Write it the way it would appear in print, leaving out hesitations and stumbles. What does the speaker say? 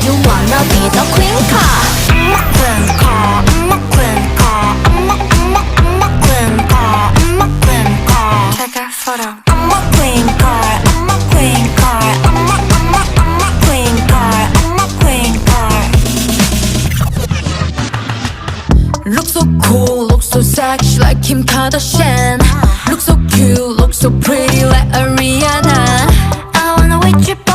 you wanna be the queen car? I'm a queen car, I'm a queen car, I'm a queen car, I'm a queen car. Take a photo. I'm a queen car, I'm a queen car, I'm a queen car, I'm a queen car. Look so cool, look so sexy like Kim Kardashian. Look so cute, look so pretty like Ariana. I wanna wait you